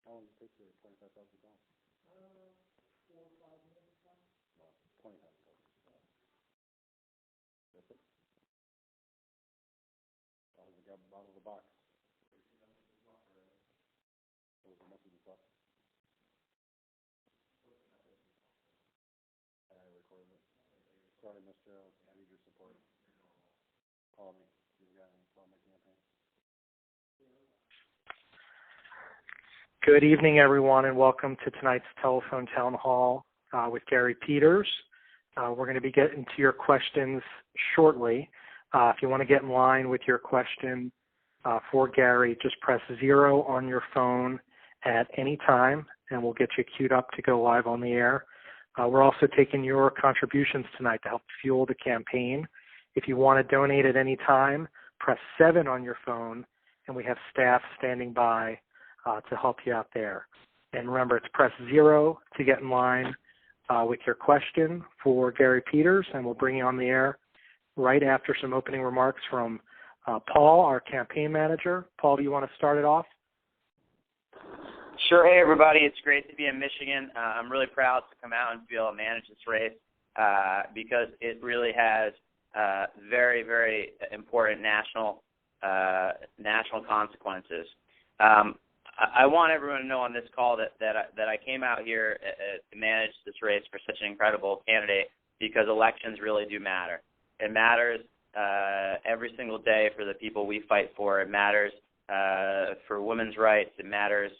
How long does it take to 25,000 pounds? 4 or 5 minutes. 20,000 pounds. That's it. Out of the box. What was the message you thought? I recorded it. Sorry, Mr. I need your support. Call me. You've got any call my campaign. Good evening, everyone, and welcome to tonight's telephone town hall with Gary Peters. We're going to be getting to your questions shortly. If you want to get in line with your question for Gary, just press 0 on your phone at any time, and we'll get you queued up to go live on the air. We're also taking your contributions tonight to help fuel the campaign. If you want to donate at any time, press 7 on your phone, and we have staff standing by to help you out there. And remember, it's press 0 to get in line with your question for Gary Peters, and we'll bring you on the air right after some opening remarks from Paul, our campaign manager. Paul, do you want to start it off? Sure. Hey, everybody. It's great to be in Michigan. I'm really proud to come out and be able to manage this race because it really has very, very important national consequences. I want everyone to know on this call that I came out here to manage this race for such an incredible candidate because elections really do matter. It matters every single day for the people we fight for. It matters for women's rights. It matters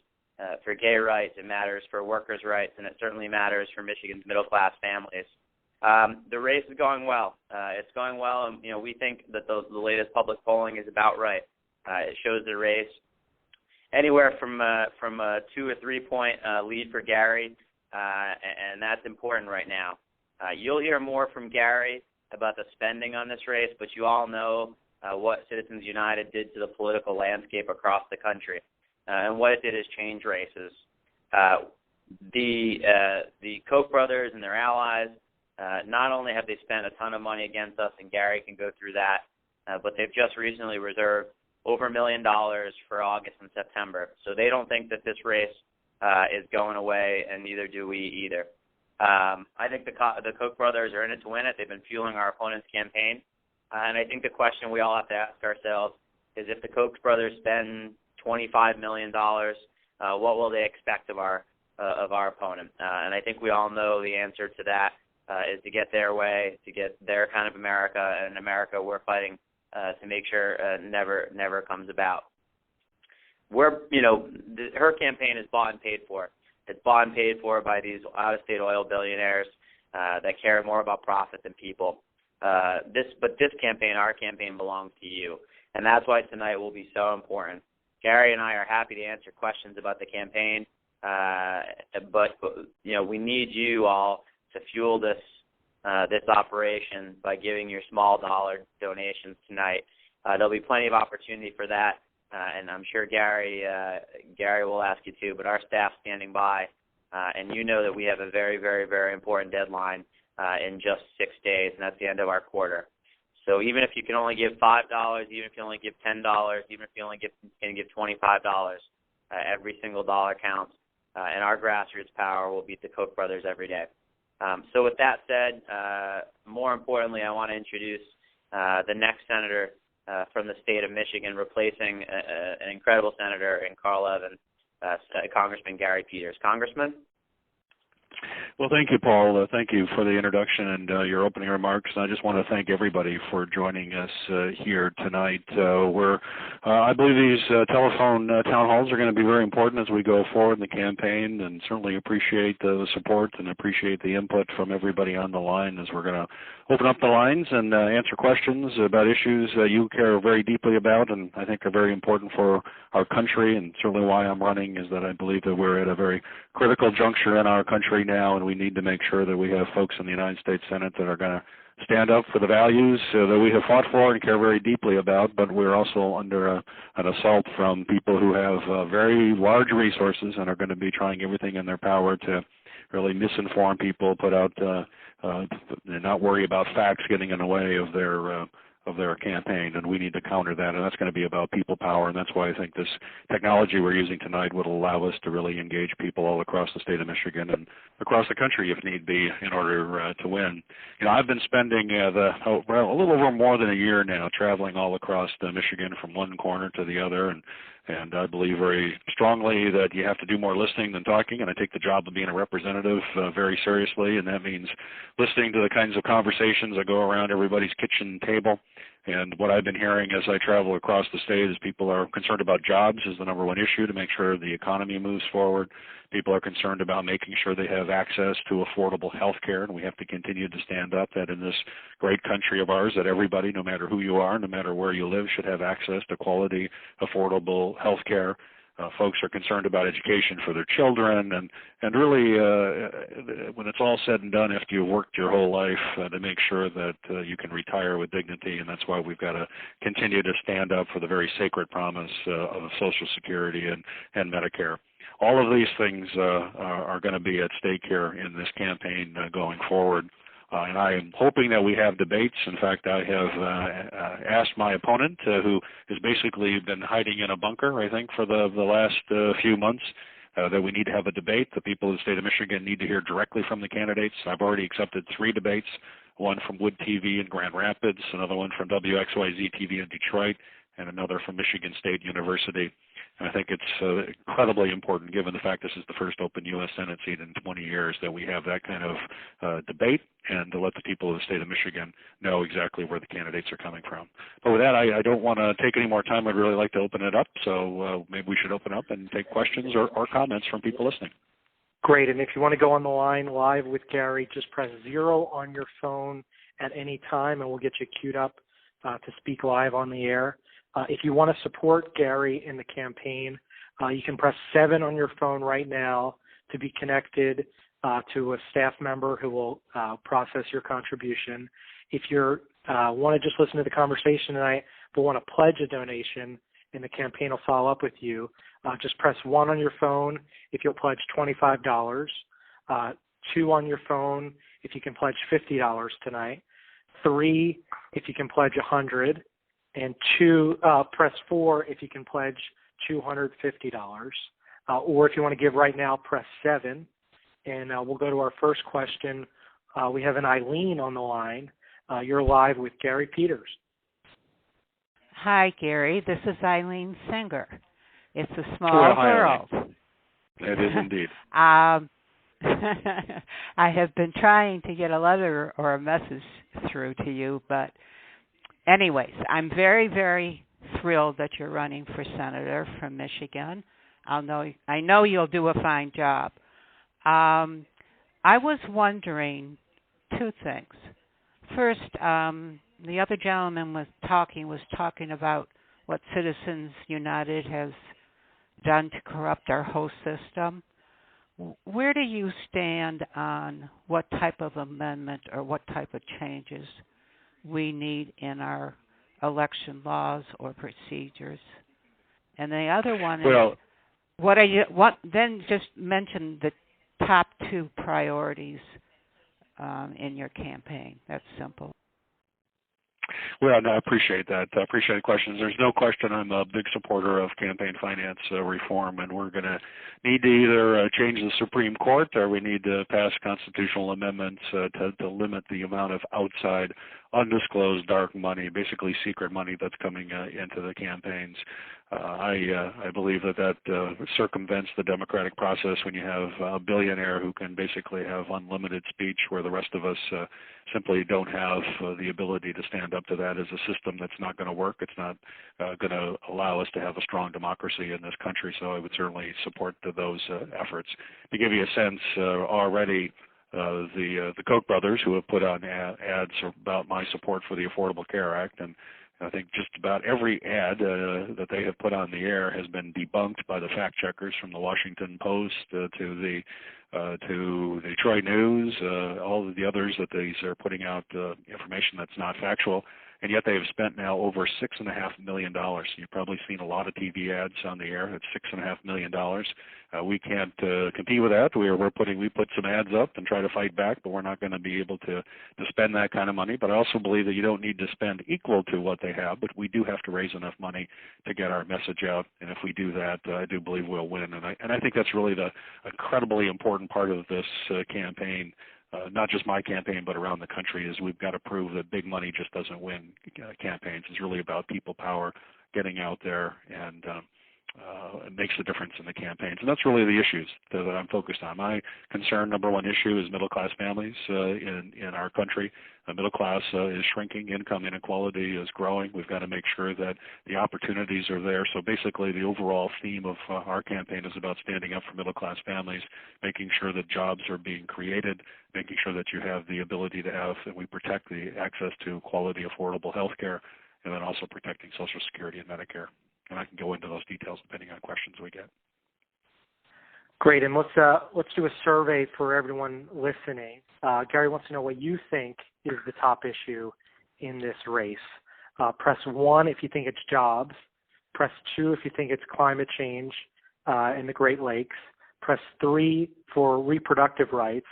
for gay rights. It matters for workers' rights, and it certainly matters for Michigan's middle-class families. The race is going well. It's going well, and we think that the latest public polling is about right. It shows the race anywhere from a 2 or 3 point lead for Gary, and that's important right now. You'll hear more from Gary about the spending on this race, but you all know what Citizens United did to the political landscape across the country, and what it did is change races. The Koch brothers and their allies, not only have they spent a ton of money against us, and Gary can go through that, but they've just recently reserved over $1 million for August and September. So they don't think that this race is going away, and neither do we either. I think the Koch brothers are in it to win it. They've been fueling our opponent's campaign. And I think the question we all have to ask ourselves is if the Koch brothers spend $25 million, what will they expect of our opponent? And I think we all know the answer to that is to get their way, to get their kind of America, and America we're fighting to make sure never comes about. Her campaign is bought and paid for. It's bought and paid for by these out-of-state oil billionaires that care more about profit than people. But this campaign, our campaign, belongs to you, and that's why tonight will be so important. Gary and I are happy to answer questions about the campaign, but we need you all to fuel this operation by giving your small dollar donations tonight. There'll be plenty of opportunity for that, and I'm sure Gary will ask you to, but our staff's standing by, and you know that we have a very, very, very important deadline in just 6 days, and that's the end of our quarter. So even if you can only give $5, even if you only give $10, even if you only can give $25, every single dollar counts, and our grassroots power will beat the Koch brothers every day. So with that said, more importantly, I want to introduce the next senator from the state of Michigan, replacing an incredible senator in Carl Levin, Congressman Gary Peters. Congressman? Well, thank you, Paul. Thank you for the introduction and your opening remarks. I just want to thank everybody for joining us here tonight. I believe these telephone town halls are going to be very important as we go forward in the campaign, and certainly appreciate the support and appreciate the input from everybody on the line as we're going to open up the lines and answer questions about issues that you care very deeply about and I think are very important for our country, and certainly why I'm running is that I believe that we're at a very critical juncture in our country now, and we need to make sure that we have folks in the United States Senate that are going to stand up for the values that we have fought for and care very deeply about, but we're also under an assault from people who have very large resources and are going to be trying everything in their power to really misinform people, put out, not worry about facts getting in the way of of their campaign, and we need to counter that, and that's going to be about people power, and that's why I think this technology we're using tonight would allow us to really engage people all across the state of Michigan and across the country if need be in order to win. I've been spending a little over more than a year now traveling all across Michigan from one corner to the other, and I believe very strongly that you have to do more listening than talking, and I take the job of being a representative very seriously, and that means listening to the kinds of conversations that go around everybody's kitchen table. And what I've been hearing as I travel across the state is people are concerned about jobs as the number one issue to make sure the economy moves forward. People are concerned about making sure they have access to affordable health care, and we have to continue to stand up that in this great country of ours that everybody, no matter who you are, no matter where you live, should have access to quality, affordable health care. Folks are concerned about education for their children, and really, when it's all said and done, after you've worked your whole life, to make sure that you can retire with dignity, and that's why we've got to continue to stand up for the very sacred promise of Social Security and Medicare. All of these things are going to be at stake here in this campaign going forward. And I am hoping that we have debates. In fact, I have asked my opponent, who has basically been hiding in a bunker, I think, for the last few months, that we need to have a debate. The people of the state of Michigan need to hear directly from the candidates. I've already accepted 3 debates, one from Wood TV in Grand Rapids, another one from WXYZ TV in Detroit, and another from Michigan State University. And I think it's incredibly important, given the fact this is the first open U.S. Senate seat in 20 years, that we have that kind of debate and to let the people of the state of Michigan know exactly where the candidates are coming from. But with that, I don't want to take any more time. I'd really like to open it up, so maybe we should open up and take questions or comments from people listening. Great, and if you want to go on the line live with Gary, just press 0 on your phone at any time, and we'll get you queued up to speak live on the air. If you want to support Gary in the campaign, you can press 7 on your phone right now to be connected to a staff member who will process your contribution. If you want to just listen to the conversation tonight but want to pledge a donation, and the campaign will follow up with you, just press 1 on your phone if you'll pledge $25, 2 on your phone if you can pledge $50 tonight, 3 if you can pledge $100, and press 4 if you can pledge $250. Or if you want to give right now, press 7. And we'll go to our first question. We have an Eileen on the line. You're live with Gary Peters. Hi, Gary. This is Eileen Singer. It's a small world. It is indeed. I have been trying to get a letter or a message through to you, but anyways, I'm very, very thrilled that you're running for senator from Michigan. I know you'll do a fine job. I was wondering 2 things. First, the other gentleman was talking about what Citizens United has done to corrupt our whole system. Where do you stand on what type of amendment or what type of changes we need in our election laws or procedures? And the other one is, then just mention the top 2 priorities in your campaign. That's simple. Well, no, I appreciate that. I appreciate the questions. There's no question I'm a big supporter of campaign finance reform, and we're going to need to either change the Supreme Court or we need to pass constitutional amendments to limit the amount of outside, undisclosed dark money, basically secret money that's coming into the campaigns. I believe that circumvents the democratic process when you have a billionaire who can basically have unlimited speech where the rest of us simply don't have the ability to stand up to that as a system that's not going to work. It's not going to allow us to have a strong democracy in this country, so I would certainly support those efforts. To give you a sense, already the Koch brothers, who have put on ads about my support for the Affordable Care Act, and I think just about every ad that they have put on the air has been debunked by the fact checkers, from the Washington Post to the Detroit News, all of the others that these are putting out information that's not factual. and yet they have spent now over $6.5 million. You've probably seen a lot of TV ads on the air. It's $6.5 million. We can't compete with that. We put some ads up and try to fight back, but we're not going to be able to spend that kind of money. But I also believe that you don't need to spend equal to what they have, but we do have to raise enough money to get our message out. And if we do that, I do believe we'll win. And I think that's really the incredibly important part of this campaign. Not just my campaign, but around the country, is we've got to prove that big money just doesn't win campaigns. It's really about people power, getting out there, and it makes a difference in the campaigns. And that's really the issues that I'm focused on. My concern, number one issue, is middle-class families in our country. The middle class is shrinking. Income inequality is growing. We've got to make sure that the opportunities are there. So basically, the overall theme of our campaign is about standing up for middle-class families, making sure that jobs are being created, making sure that you have the ability to have, and we protect the access to quality, affordable health care, and then also protecting Social Security and Medicare. And I can go into those details depending on questions we get. Great, and let's do a survey for everyone listening. Gary wants to know what you think is the top issue in this race. Press 1 if you think it's jobs. Press 2 if you think it's climate change in the Great Lakes. Press 3 for reproductive rights,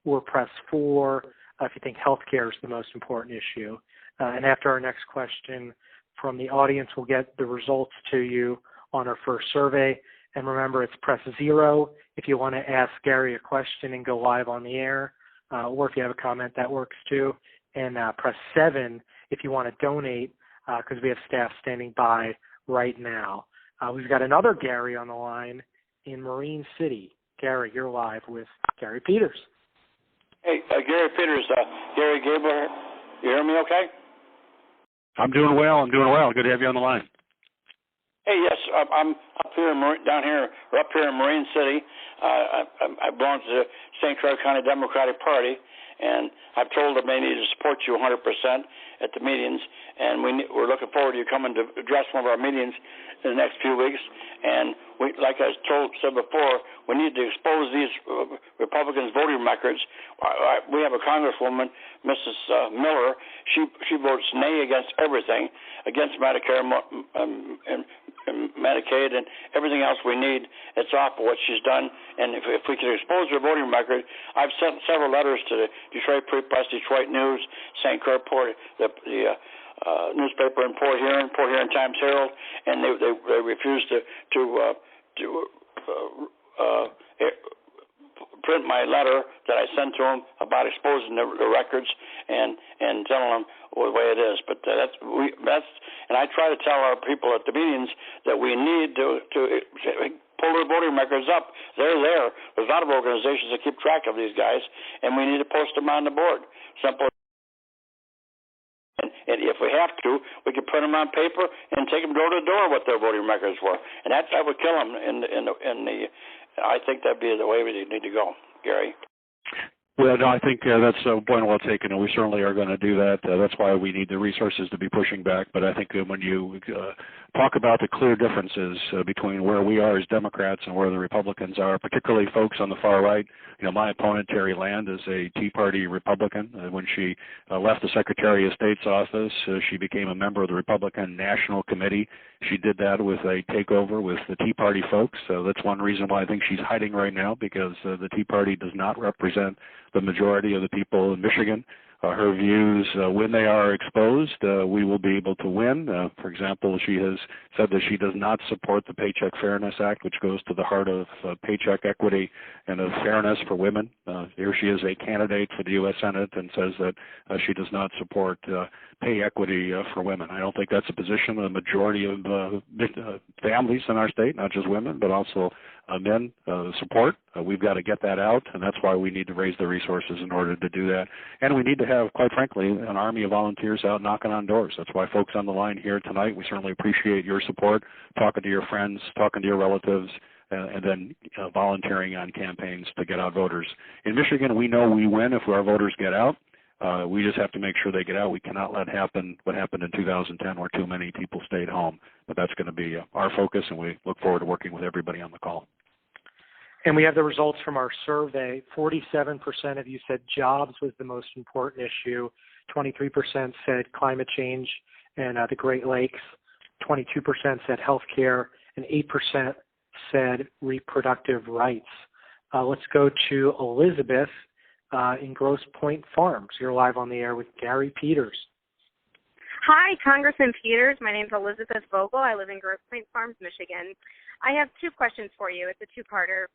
or press 4 if you think health care is the most important issue. And after our next question from the audience, we'll get the results to you on our first survey. And remember, it's press 0 if you want to ask Gary a question and go live on the air, or if you have a comment, that works too. And press 7 if you want to donate, because we have staff standing by right now. We've got another Gary on the line in Marine City. Gary, you're live with Gary Peters. Hey, Gary Peters, Gary Gable, you hear me okay? I'm doing well. Good to have you on the line. Hey, yes, I'm up here up here in Marine City. I belong to the St. Clair County Democratic Party, and I've told them they need to support you 100% at the meetings, and we're looking forward to you coming to address one of our meetings in the next few weeks. And like I said before, we need to expose these Republicans' voting records. We have a Congresswoman, Mrs. Miller. She votes nay against everything, against Medicare and Medicaid and everything else we need. It's awful what she's done. And if we could expose her voting record, I've sent several letters to the Detroit Free Press, Detroit News, St. Clair Port, the newspaper in Port Huron Times Herald, and they refused to print my letter that I sent to them about exposing the records and telling them the way it is. But and I try to tell our people at the meetings that we need to pull their voting records up. They're there. There's a lot of organizations that keep track of these guys, and we need to post them on the board. Simple. And if we have to, we can print them on paper and take them door to door what their voting records were, and that would kill them. I think that'd be the way we need to go, Gary. Well, no, I think that's a point well taken, and we certainly are going to do that. That's why we need the resources to be pushing back. But I think when you talk about the clear differences between where we are as Democrats and where the Republicans are, particularly folks on the far right, my opponent, Terry Land, is a Tea Party Republican. When she left the Secretary of State's office, she became a member of the Republican National Committee. She did that with a takeover with the Tea Party folks. So that's one reason why I think she's hiding right now, because the Tea Party does not represent the majority of the people in Michigan. Her views, when they are exposed, we will be able to win. For example, she has said that she does not support the Paycheck Fairness Act, which goes to the heart of paycheck equity and of fairness for women. Here she is a candidate for the U.S. Senate and says that she does not support pay equity for women. I don't think that's a position the majority of families in our state, not just women, but also men support. We've got to get that out, and that's why we need to raise the resources in order to do that. And we need to have, quite frankly, an army of volunteers out knocking on doors. That's why folks on the line here tonight, we certainly appreciate your support, talking to your friends, talking to your relatives, and then volunteering on campaigns to get out voters. In Michigan, we know we win if our voters get out. We just have to make sure they get out. We cannot let happen what happened in 2010 where too many people stayed home. But that's going to be our focus, and we look forward to working with everybody on the call. And we have the results from our survey. 47% of you said jobs was the most important issue. 23% said climate change and the Great Lakes. 22% said healthcare, and 8% said reproductive rights. Let's go to Elizabeth in Grosse Pointe Farms. You're live on the air with Gary Peters. Hi, Congressman Peters. My name's Elizabeth Vogel. I live in Grosse Pointe Farms, Michigan. I have two questions for you. It's a two-parter.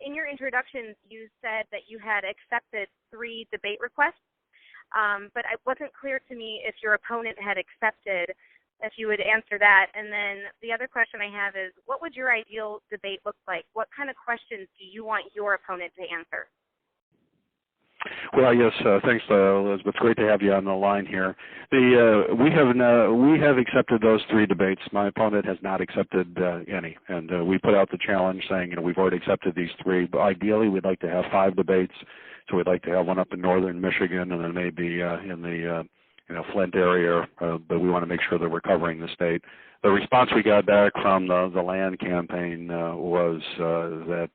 In your introductions, you said that you had accepted 3 debate requests, but it wasn't clear to me if your opponent had accepted, if you would answer that. And then the other question I have is, what would your ideal debate look like? What kind of questions do you want your opponent to answer? Well, yes, thanks, Elizabeth. It's great to have you on the line here. We have accepted those 3 debates. My opponent has not accepted any, and we put out the challenge saying, we've already accepted these 3. But ideally, we'd like to have 5 debates. So we'd like to have one up in northern Michigan, and then maybe in the Flint area. But we want to make sure that we're covering the state. The response we got back from the land campaign was that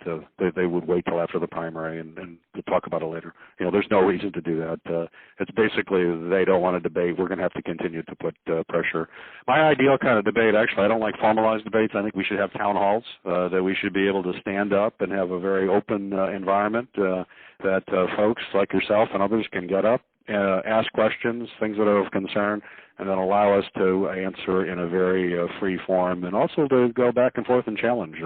they would wait till after the primary and to talk about it later. There's no reason to do that. It's basically they don't want to debate. We're going to have to continue to put pressure. My ideal kind of debate, actually, I don't like formalized debates. I think we should have town halls, that we should be able to stand up and have a very open environment that folks like yourself and others can get up, ask questions, things that are of concern, and then allow us to answer in a very free form, and also to go back and forth and challenge.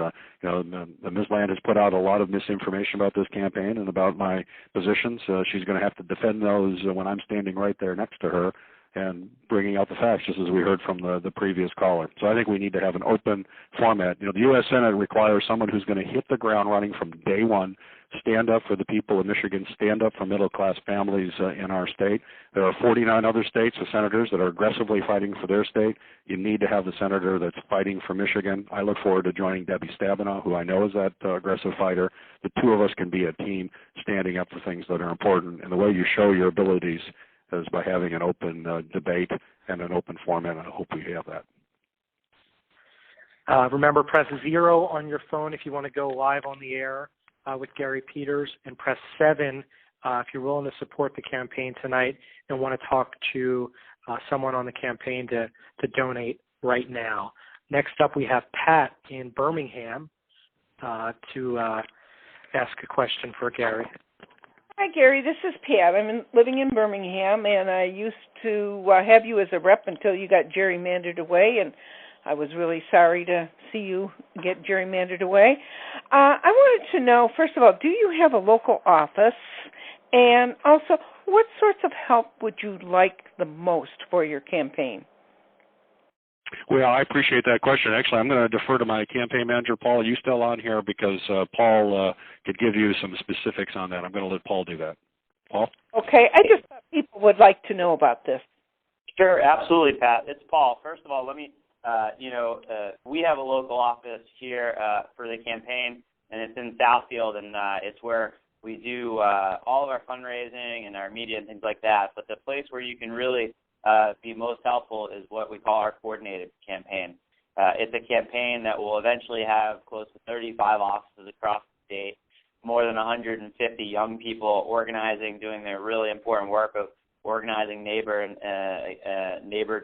Ms. Land has put out a lot of misinformation about this campaign and about my positions. She's going to have to defend those when I'm standing right there next to her and bringing out the facts, just as we heard from the previous caller. So I think we need to have an open format. The U.S. Senate requires someone who's going to hit the ground running from day one, stand up for the people of Michigan, stand up for middle-class families in our state. There are 49 other states with senators that are aggressively fighting for their state. You need to have the senator that's fighting for Michigan. I look forward to joining Debbie Stabenow, who I know is that aggressive fighter. The 2 of us can be a team standing up for things that are important. And the way you show your abilities is by having an open debate and an open format, and I hope we have that. Remember, press 0 on your phone if you want to go live on the air with Gary Peters, and press 7 if you're willing to support the campaign tonight and want to talk to someone on the campaign to donate right now. Next up, we have Pat in Birmingham to ask a question for Gary. Hi, Gary. This is Pat. I'm living in Birmingham, and I used to have you as a rep until you got gerrymandered away, and I was really sorry to see you get gerrymandered away. I wanted to know, first of all, do you have a local office? And also, what sorts of help would you like the most for your campaign? Well, I appreciate that question. Actually, I'm going to defer to my campaign manager, Paul. Are you still on here? Because Paul could give you some specifics on that. I'm going to let Paul do that. Paul? Okay. I just thought people would like to know about this. Sure, absolutely, Pat. It's Paul. First of all, let me, we have a local office here for the campaign, and it's in Southfield, and it's where we do all of our fundraising and our media and things like that. But the place where you can really be most helpful is what we call our coordinated campaign. It's a campaign that will eventually have close to 35 offices across the state, more than 150 young people organizing, doing their really important work of organizing neighbor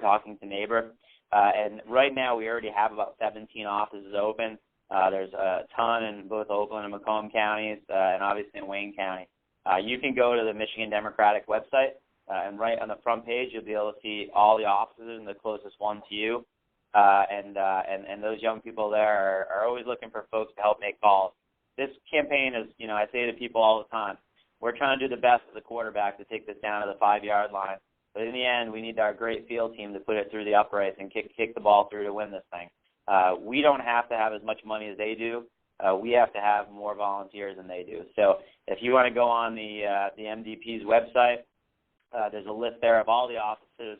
talking to neighbor. And right now we already have about 17 offices open. There's a ton in both Oakland and Macomb counties, and obviously in Wayne County. You can go to the Michigan Democratic website, and right on the front page you'll be able to see all the offices and the closest one to you. And those young people there are always looking for folks to help make calls. This campaign is, I say to people all the time, we're trying to do the best as a quarterback to take this down to the 5-yard line. But in the end, we need our great field team to put it through the uprights and kick the ball through to win this thing. We don't have to have as much money as they do. We have to have more volunteers than they do. So if you want to go on the MDP's website, there's a list there of all the offices,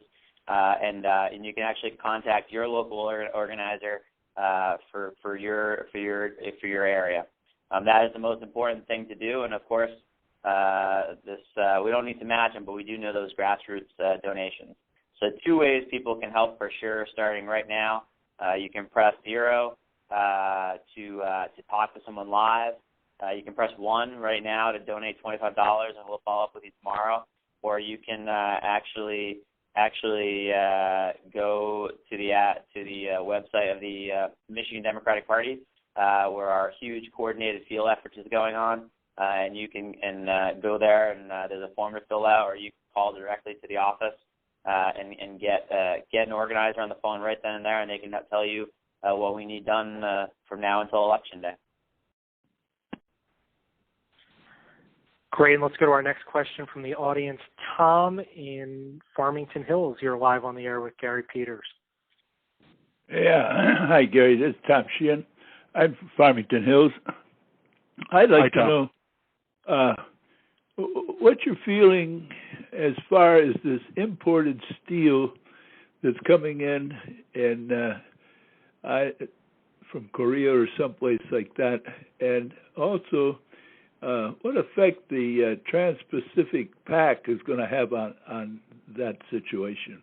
and you can actually contact your local organizer for your area. That is the most important thing to do, and of course, we don't need to match them, but we do know those grassroots donations. So 2 ways people can help for sure, starting right now. You can press 0 to talk to someone live, you can press 1 right now to donate $25, and we'll follow up with you tomorrow. Or you can actually go to the website of the Michigan Democratic Party, where our huge coordinated field effort is going on, and you can go there, and there's a form to fill out, or you can call directly to the office and get an organizer on the phone right then and there, and they can tell you what we need done from now until Election Day. Great, and let's go to our next question from the audience. Tom in Farmington Hills, you're live on the air with Gary Peters. Yeah, hi Gary, this is Tom Sheehan. I'm from Farmington Hills. I'd like to know what you're feeling as far as this imported steel that's coming in and from Korea or someplace like that, and also what effect the Trans-Pacific Pact is going to have on that situation?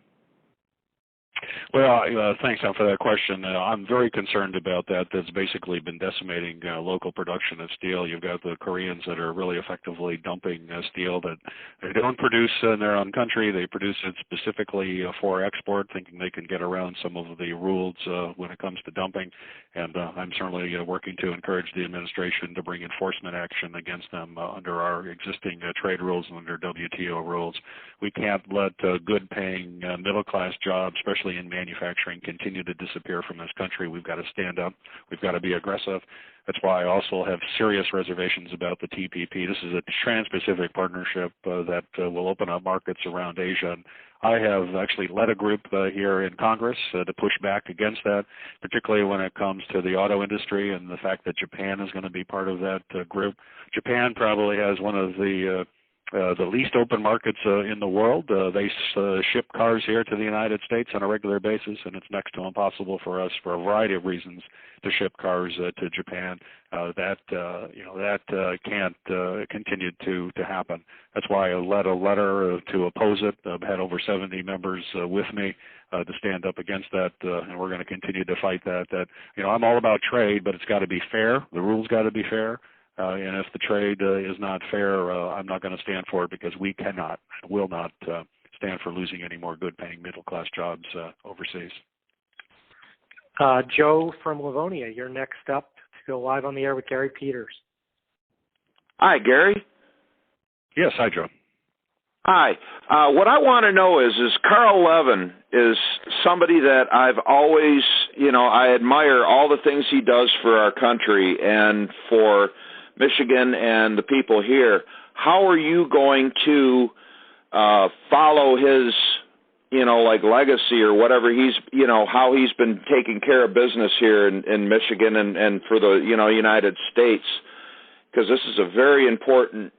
Well, thanks, Tom, for that question. I'm very concerned about that. That's basically been decimating local production of steel. You've got the Koreans that are really effectively dumping steel that they don't produce in their own country. They produce it specifically for export, thinking they can get around some of the rules when it comes to dumping. And I'm certainly working to encourage the administration to bring enforcement action against them under our existing trade rules and under WTO rules. We can't let good-paying middle-class jobs, especially in manufacturing, continue to disappear from this country. We've got to stand up. We've got to be aggressive. That's why I also have serious reservations about the TPP. This is a Trans-Pacific Partnership that will open up markets around Asia. And I have actually led a group here in Congress to push back against that, particularly when it comes to the auto industry and the fact that Japan is going to be part of that group. Japan probably has one of the least open markets in the world. They ship cars here to the United States on a regular basis, and it's next to impossible for us, for a variety of reasons, to ship cars to Japan. That can't continue to happen. That's why I led a letter to oppose it. I've had over 70 members with me to stand up against that, and we're going to continue to fight that. I'm all about trade, but it's got to be fair. The rules got to be fair. And if the trade is not fair, I'm not going to stand for it, because we will not stand for losing any more good-paying middle-class jobs overseas. Joe from Livonia, you're next up to go live on the air with Gary Peters. Hi, Gary. Yes, hi, Joe. Hi. What I want to know is Carl Levin is somebody that I've always, I admire all the things he does for our country and for Michigan and the people here. How are you going to follow his, legacy or whatever he's, how he's been taking care of business here in Michigan and for the, United States? Because this is a very important,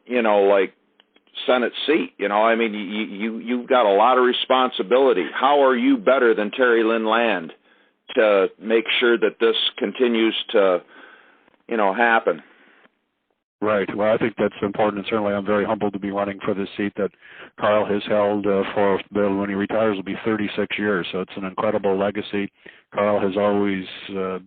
Senate seat. You've got a lot of responsibility. How are you better than Terry Lynn Land to make sure that this continues to, happen? Right. Well, I think that's important, and certainly I'm very humbled to be running for this seat that Carl has held for, when he retires, will be 36 years. So it's an incredible legacy. Carl has always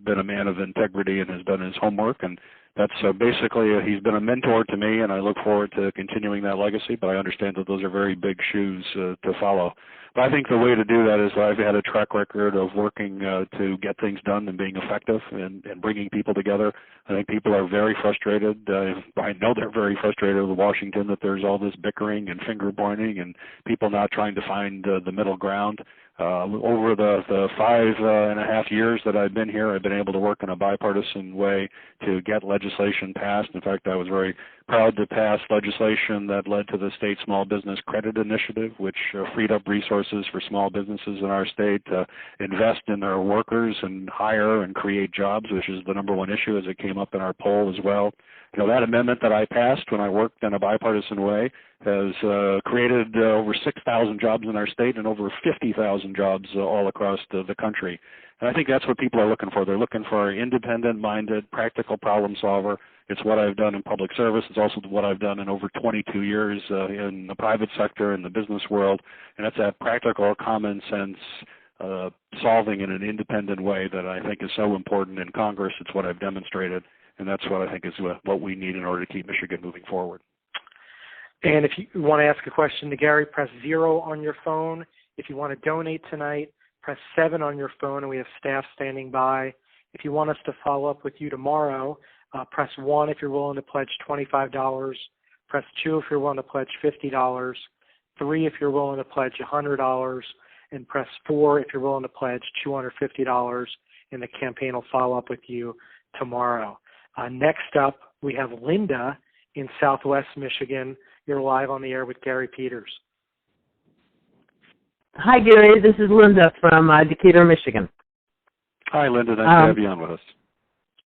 been a man of integrity and has done his homework, and that's basically, he's been a mentor to me, and I look forward to continuing that legacy, but I understand that those are very big shoes to follow. But I think the way to do that is I've had a track record of working to get things done and being effective and bringing people together. I think people are very frustrated. I know they're very frustrated with Washington, that there's all this bickering and finger pointing and people not trying to find the middle ground. Over the 5.5 years that I've been here, I've been able to work in a bipartisan way to get legislation passed. In fact, I was very proud to pass legislation that led to the State Small Business Credit Initiative, which freed up resources for small businesses in our state to invest in their workers and hire and create jobs, which is the number one issue as it came up in our poll as well. That amendment that I passed when I worked in a bipartisan way has created over 6,000 jobs in our state and over 50,000 jobs all across the country. And I think that's what people are looking for. They're looking for an independent-minded, practical problem solver. It's what I've done in public service. It's also what I've done in over 22 years in the private sector, in the business world. And that's that practical, common sense solving in an independent way that I think is so important in Congress. It's what I've demonstrated, and that's what I think is what we need in order to keep Michigan moving forward. And if you want to ask a question to Gary, press 0 on your phone. If you want to donate tonight, press 7 on your phone, and we have staff standing by. If you want us to follow up with you tomorrow, press 1 if you're willing to pledge $25. Press 2 if you're willing to pledge $50. 3 if you're willing to pledge $100. And press 4 if you're willing to pledge $250. And the campaign will follow up with you tomorrow. Next up, we have Linda in Southwest Michigan. You're live on the air with Gary Peters. Hi, Gary. This is Linda from Decatur, Michigan. Hi, Linda. Nice to have you on with us.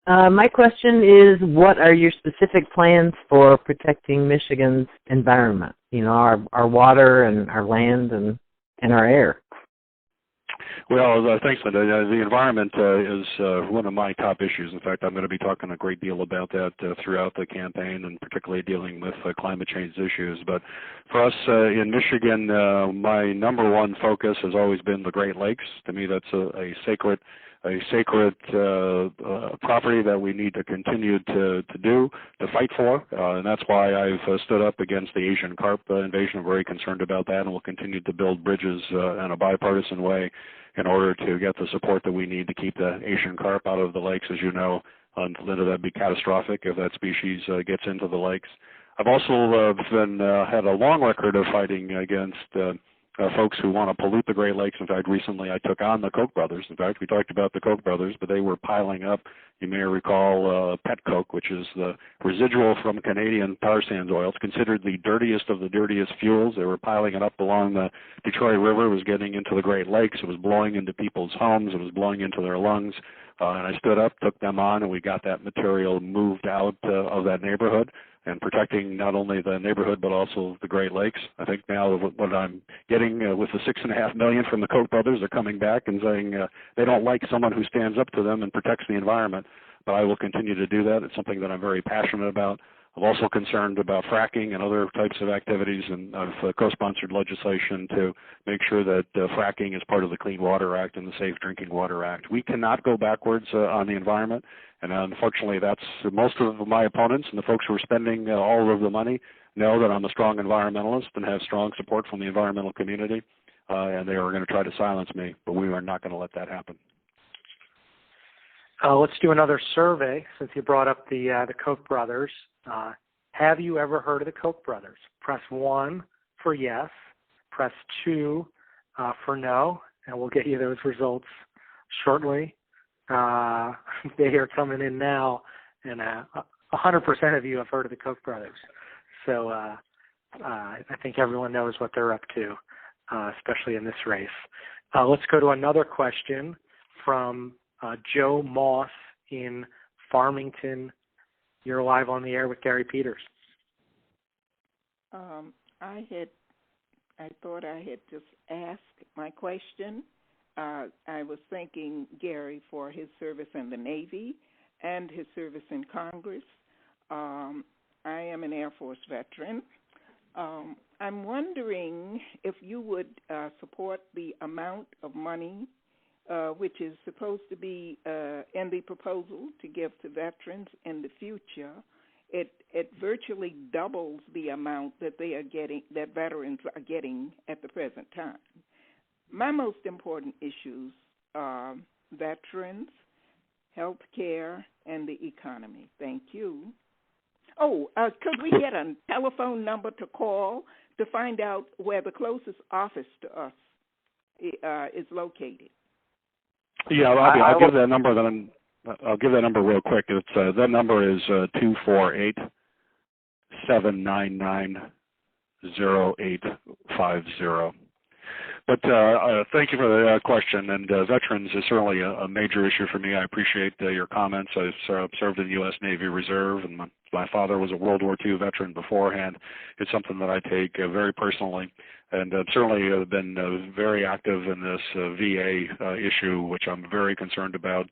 My question is, what are your specific plans for protecting Michigan's environment? You know, our water and our land and our air. Well, thanks, Linda. The environment is one of my top issues. In fact, I'm going to be talking a great deal about that throughout the campaign, and particularly dealing with climate change issues. But for us in Michigan, my number one focus has always been the Great Lakes. To me, that's a sacred property that we need to continue to fight for, and that's why I've stood up against the Asian carp invasion. I'm very concerned about that, and we'll continue to build bridges in a bipartisan way in order to get the support that we need to keep the Asian carp out of the lakes. As you know, Linda, that'd be catastrophic if that species gets into the lakes. I've also had a long record of fighting against folks who want to pollute the Great Lakes. In fact, recently I took on the Koch brothers. In fact, we talked about the Koch brothers, but they were piling up, you may recall, pet coke, which is the residual from Canadian tar sands oil. It's considered the dirtiest of the dirtiest fuels. They were piling it up along the Detroit River. It was getting into the Great Lakes. It was blowing into people's homes. It was blowing into their lungs. And I stood up, took them on, and we got that material moved out of that neighborhood, and protecting not only the neighborhood but also the Great Lakes. I think now what I'm getting with the $6.5 million from the Koch brothers, are coming back and saying they don't like someone who stands up to them and protects the environment. But I will continue to do that. It's something that I'm very passionate about. I'm also concerned about fracking and other types of activities, and I've co-sponsored legislation to make sure that fracking is part of the Clean Water Act and the Safe Drinking Water Act. We cannot go backwards on the environment, and unfortunately that's most of my opponents and the folks who are spending all of the money know that I'm a strong environmentalist and have strong support from the environmental community, and they are going to try to silence me, but we are not going to let that happen. Let's do another survey since you brought up the Koch brothers. Have you ever heard of the Koch brothers? Press 1 for yes. Press 2 for no, and we'll get you those results shortly. They are coming in now, and 100% of you have heard of the Koch brothers. So I think everyone knows what they're up to, especially in this race. Let's go to another question from Joe Moss in Farmington. You're live on the air with Gary Peters. I thought I had just asked my question. I was thanking Gary for his service in the Navy and his service in Congress. I am an Air Force veteran. I'm wondering if you would support the amount of money which is supposed to be in the proposal to give to veterans in the future. It virtually doubles the amount that they are getting, that veterans are getting at the present time. My most important issues are veterans, health care, and the economy. Thank you. Oh, could we get a telephone number to call to find out where the closest office to us is located? Yeah, I'll give that number. Then I'll give that number real quick. It's that number is 248-799-0850. But thank you for the question. And veterans is certainly a major issue for me. I appreciate your comments. I served in the U.S. Navy Reserve, and my father was a World War II veteran beforehand. It's something that I take very personally. and certainly have been very active in this VA issue, which I'm very concerned about,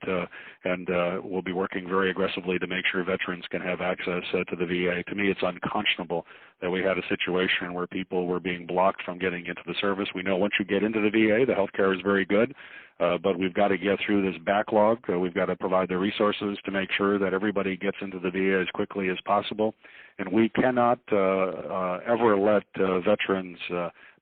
and we'll be working very aggressively to make sure veterans can have access to the VA. To me, it's unconscionable that we had a situation where people were being blocked from getting into the service. We know once you get into the VA, the health care is very good, but we've got to get through this backlog. We've got to provide the resources to make sure that everybody gets into the VA as quickly as possible. And we cannot ever let veterans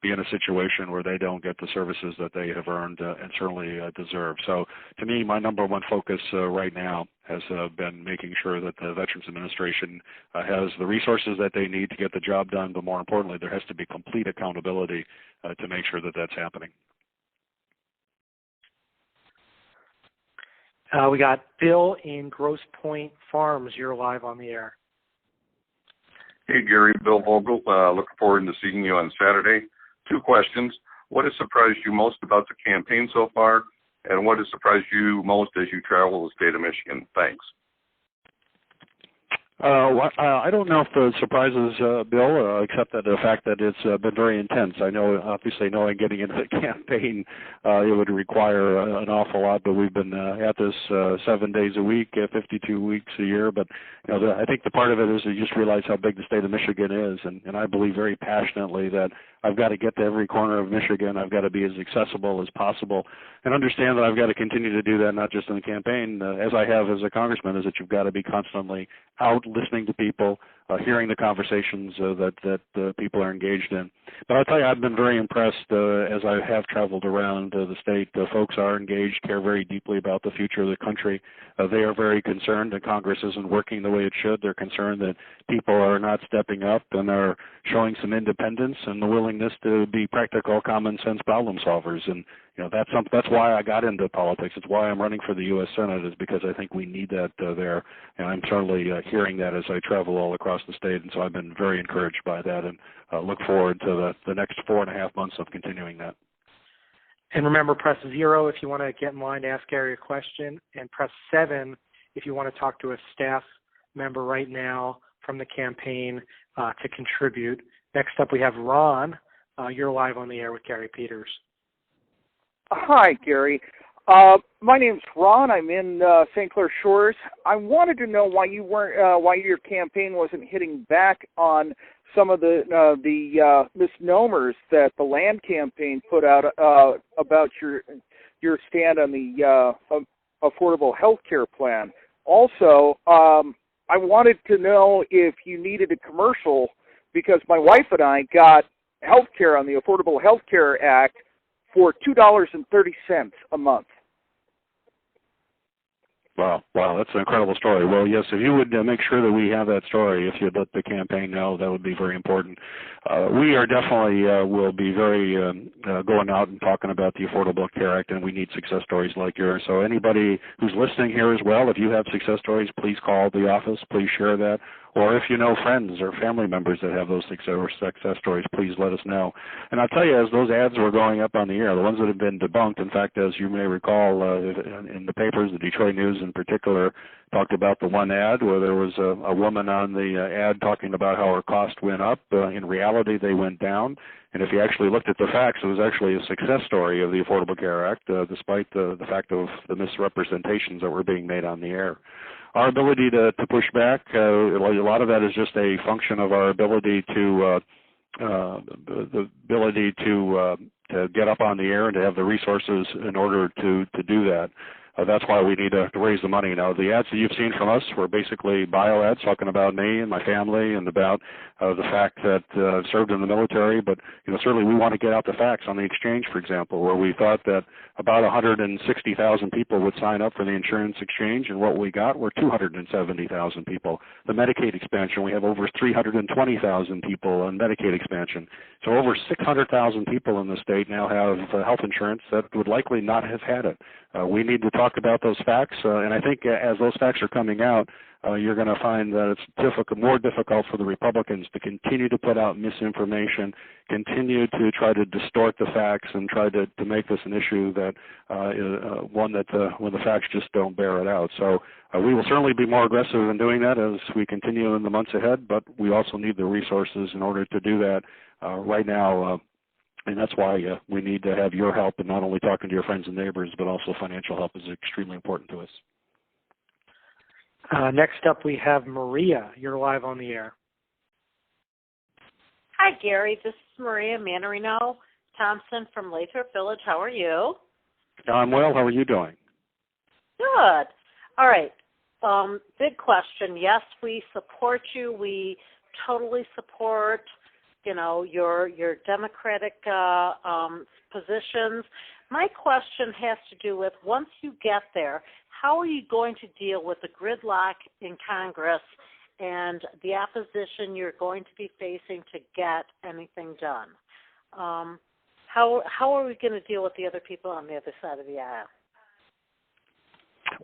be in a situation where they don't get the services that they have earned and certainly deserve. So to me, my number one focus right now has been making sure that the Veterans Administration has the resources that they need to get the job done, but more importantly, there has to be complete accountability to make sure that that's happening. We got Bill in Grosse Pointe Farms. You're live on the air. Hey, Gary, Bill Vogel. Looking forward to seeing you on Saturday. 2 questions. What has surprised you most about the campaign so far, and what has surprised you most as you travel the state of Michigan? Thanks. I don't know if the surprises, Bill, except that the fact that it's been very intense. I know, obviously, knowing getting into the campaign, it would require an awful lot, but we've been at this 7 days a week, 52 weeks a year. But I think the part of it is you just realize how big the state of Michigan is, and I believe very passionately that I've got to get to every corner of Michigan. I've got to be as accessible as possible, and understand that I've got to continue to do that, not just in the campaign, as I have as a congressman, is that you've got to be constantly out listening to people, hearing the conversations that people are engaged in. But I'll tell you, I've been very impressed as I have traveled around the state. Folks are engaged, care very deeply about the future of the country. They are very concerned that Congress isn't working the way it should. They're concerned that people are not stepping up and are showing some independence and the willingness to be practical, common sense problem solvers. And that's why I got into politics. It's why I'm running for the U.S. Senate, is because I think we need that there. And I'm certainly hearing that as I travel all across the state. And so I've been very encouraged by that, and look forward to the next 4.5 months of continuing that. And remember, press 0 if you want to get in line to ask Gary a question, and press 7 if you want to talk to a staff member right now from the campaign to contribute. Next up, we have Ron. You're live on the air with Gary Peters. Hi, Gary. My name's Ron. I'm in St. Clair Shores. I wanted to know why why your campaign wasn't hitting back on some of the misnomers that the Land campaign put out about your stand on the affordable health care plan. Also, I wanted to know if you needed a commercial, because my wife and I got health care on the Affordable Health Care Act for $2.30 a month. Wow, that's an incredible story. Well, yes, if you would make sure that we have that story, if you'd let the campaign know, that would be very important. We are definitely will be very going out and talking about the Affordable Care Act, and we need success stories like yours. So anybody who's listening here as well, if you have success stories, please call the office, please share that. Or if you know friends or family members that have those success stories, please let us know. And I'll tell you, as those ads were going up on the air, the ones that have been debunked, in fact, as you may recall, in the papers, the Detroit News in particular, talked about the one ad where there was a woman on the ad talking about how her cost went up. In reality, they went down. And if you actually looked at the facts, it was actually a success story of the Affordable Care Act, despite the fact of the misrepresentations that were being made on the air. Our ability to push back, a lot of that is just a function of our ability to get up on the air and to have the resources in order to do that. That's why we need to raise the money. Now, the ads that you've seen from us were basically bio ads talking about me and my family and about the fact that I've served in the military. But certainly we want to get out the facts on the exchange, for example, where we thought that about 160,000 people would sign up for the insurance exchange, and what we got were 270,000 people. The Medicaid expansion, we have over 320,000 people on Medicaid expansion. So over 600,000 people in the state now have health insurance that would likely not have had it. We need to talk about those facts, and I think as those facts are coming out, you're going to find that it's more difficult for the Republicans to continue to put out misinformation, continue to try to distort the facts, and try to make this an issue that when the facts just don't bear it out. So we will certainly be more aggressive in doing that as we continue in the months ahead, but we also need the resources in order to do that. Right now, And that's why we need to have your help, and not only talking to your friends and neighbors, but also financial help is extremely important to us. Next up, we have Maria. You're live on the air. Hi, Gary. This is Maria Manarino Thompson from Lathrop Village. How are you? I'm well. How are you doing? Good. All right. Big question. Yes, we support you. We totally support, your Democratic positions. My question has to do with, once you get there, how are you going to deal with the gridlock in Congress and the opposition you're going to be facing to get anything done? How are we going to deal with the other people on the other side of the aisle?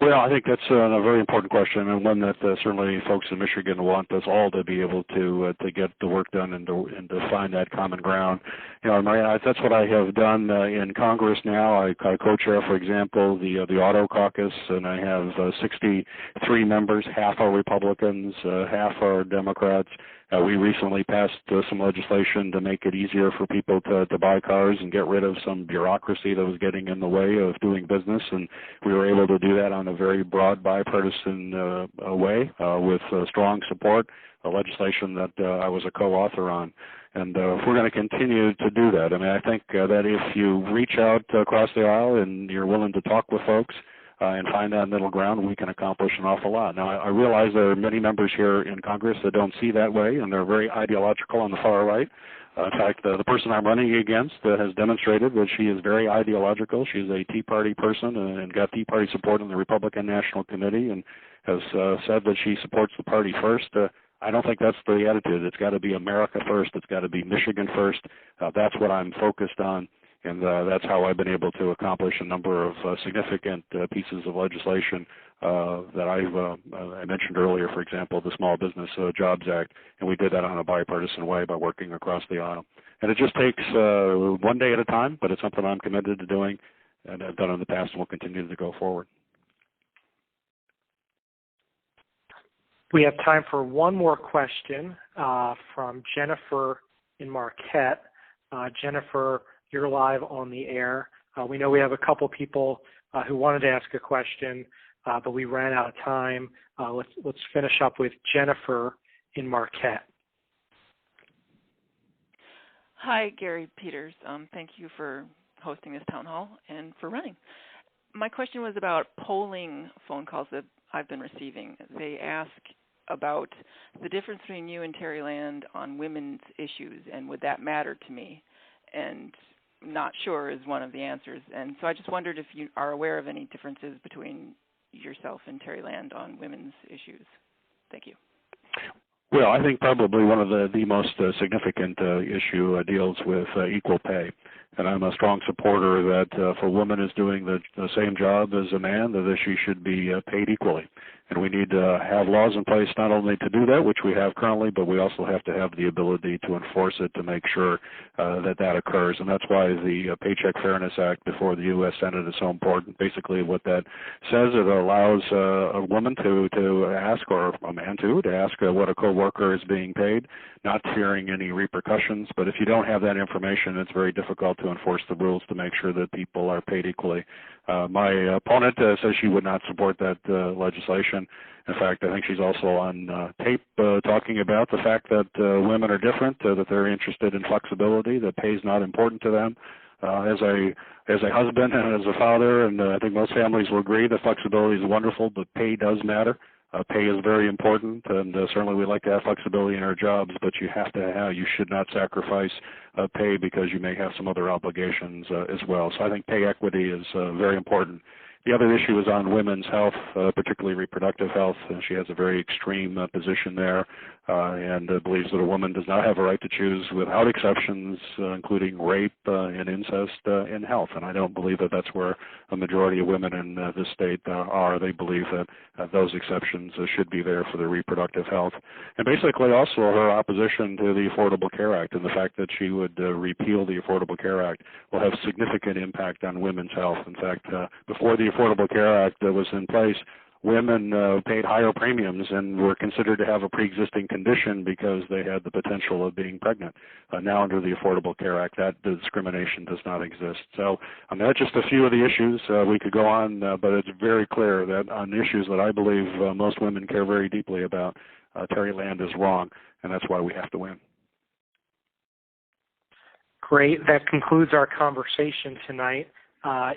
Well, I think that's a very important question, and one that certainly folks in Michigan want us all to be able to get the work done and to find that common ground. That's what I have done in Congress now. I co-chair, for example, the Auto Caucus, and I have 63 members. Half are Republicans, half are Democrats. We recently passed some legislation to make it easier for people to buy cars and get rid of some bureaucracy that was getting in the way of doing business, and we were able to do that on a very broad bipartisan way with strong support, a legislation that I was a co-author on. And if we're going to continue to do that, I think that if you reach out across the aisle and you're willing to talk with folks, and find that middle ground, we can accomplish an awful lot. Now, I realize there are many members here in Congress that don't see that way, and they're very ideological on the far right. In fact, the person I'm running against has demonstrated that she is very ideological. She's a Tea Party person and got Tea Party support in the Republican National Committee and has said that she supports the party first. I don't think that's the attitude. It's got to be America first. It's got to be Michigan first. That's what I'm focused on. And that's how I've been able to accomplish a number of significant pieces of legislation that I mentioned earlier, for example, the Small Business Jobs Act, and we did that on a bipartisan way by working across the aisle. And it just takes one day at a time, but it's something I'm committed to doing and have done in the past and will continue to go forward. We have time for one more question from Jennifer in Marquette. Jennifer, you're live on the air. We know we have a couple people who wanted to ask a question, but we ran out of time. Let's finish up with Jennifer in Marquette. Hi, Gary Peters. Thank you for hosting this town hall and for running. My question was about polling phone calls that I've been receiving. They ask about the difference between you and Terry Land on women's issues, and would that matter to me? And not sure is one of the answers. And so I just wondered if you are aware of any differences between yourself and Terry Land on women's issues. Thank you. Well, I think probably one of the most significant issue deals with equal pay. And I'm a strong supporter that if a woman is doing the same job as a man, that she should be paid equally. And we need to have laws in place not only to do that, which we have currently, but we also have to have the ability to enforce it to make sure that occurs. And that's why the Paycheck Fairness Act before the U.S. Senate is so important. Basically what that says, it allows a woman to ask, or a man to ask what a co-worker is being paid, not fearing any repercussions. But if you don't have that information, it's very difficult to enforce the rules to make sure that people are paid equally. My opponent says she would not support that legislation. In fact, I think she's also on tape talking about the fact that women are different, that they're interested in flexibility, that pay is not important to them. As a husband and as a father, and I think most families will agree that flexibility is wonderful, but pay does matter. Pay is very important, and certainly we like to have flexibility in our jobs, but you should not sacrifice pay because you may have some other obligations as well. So I think pay equity is very important. The other issue is on women's health, particularly reproductive health. She has a very extreme position there and believes that a woman does not have a right to choose without exceptions, including rape and incest in health. And I don't believe that that's where a majority of women in this state are. They believe that those exceptions should be there for their reproductive health. And basically also her opposition to the Affordable Care Act and the fact that she would repeal the Affordable Care Act will have significant impact on women's health. In fact, before the Affordable Care Act was in place, women paid higher premiums and were considered to have a pre-existing condition because they had the potential of being pregnant. Now under the Affordable Care Act, that discrimination does not exist. So that's just a few of the issues. We could go on, but it's very clear that on issues that I believe most women care very deeply about, Terry Land is wrong, and that's why we have to win. Great. That concludes our conversation tonight.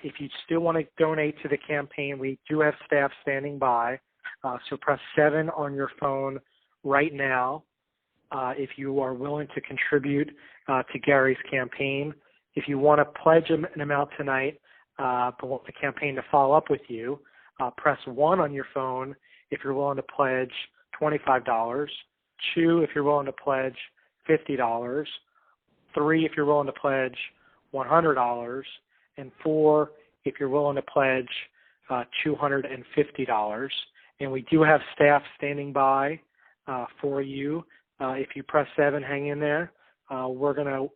If you still want to donate to the campaign, we do have staff standing by. So press 7 on your phone right now if you are willing to contribute to Gary's campaign. If you want to pledge an amount tonight but want the campaign to follow up with you, press 1 on your phone if you're willing to pledge $25, 2 if you're willing to pledge $50, 3 if you're willing to pledge $100, and 4 if you're willing to pledge $250. And we do have staff standing by for you. If you press 7, hang in there. We're going to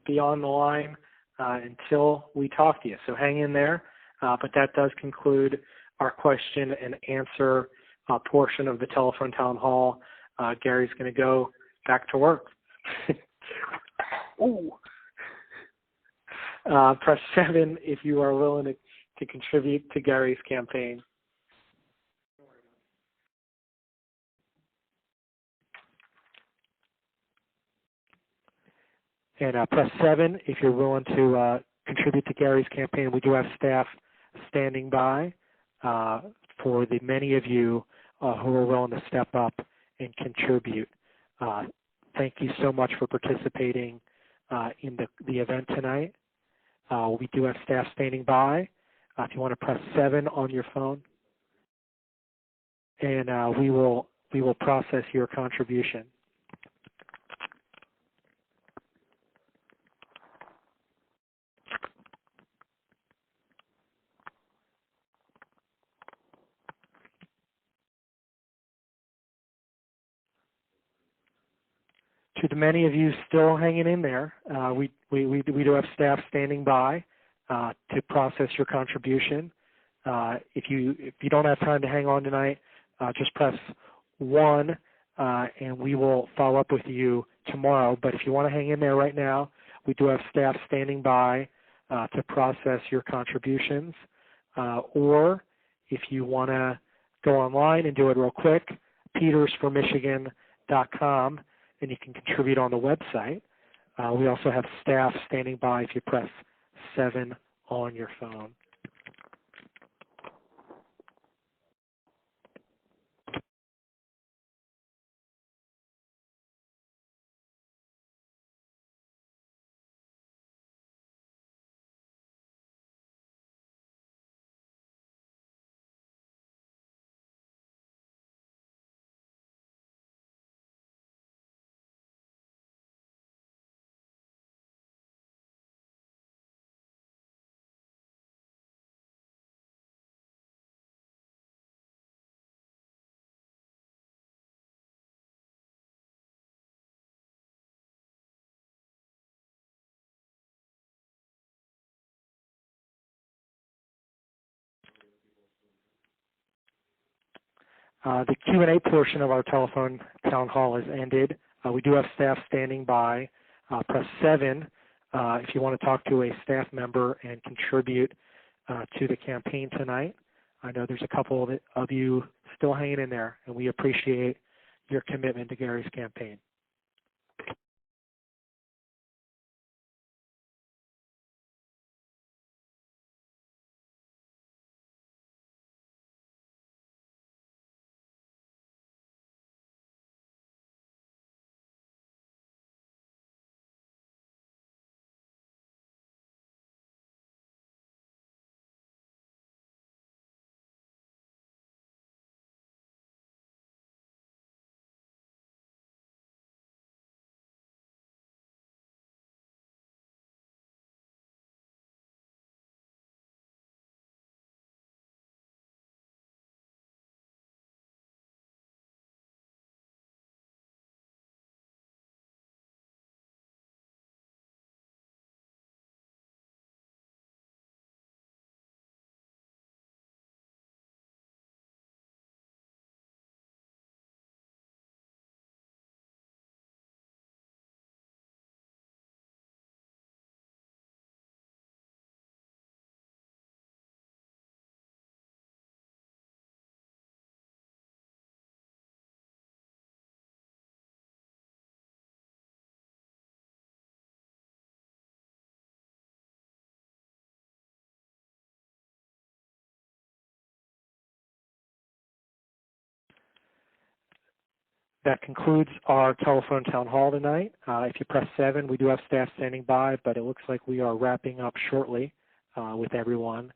be on the line until we talk to you. So hang in there. But that does conclude our question and answer portion of the telephone town hall. Gary's going to go back to work. Ooh. Press 7 if you are willing to contribute to Gary's campaign. And press 7 if you're willing to contribute to Gary's campaign. We do have staff standing by for the many of you who are willing to step up and contribute. Thank you so much for participating in the event tonight. We do have staff standing by. If you want to press 7 on your phone, and we will process your contribution. To the many of you still hanging in there, we do have staff standing by to process your contribution. If you don't have time to hang on tonight, just press 1, and we will follow up with you tomorrow. But if you want to hang in there right now, we do have staff standing by to process your contributions. Or if you want to go online and do it real quick, petersformichigan.com. And you can contribute on the website. We also have staff standing by if you press 7 on your phone. The Q&A portion of our telephone town hall has ended. We do have staff standing by. Press 7 if you want to talk to a staff member and contribute to the campaign tonight. I know there's a couple of you still hanging in there, and we appreciate your commitment to Gary's campaign. that concludes our telephone town hall tonight. If you press 7, we do have staff standing by, but it looks like we are wrapping up shortly with everyone.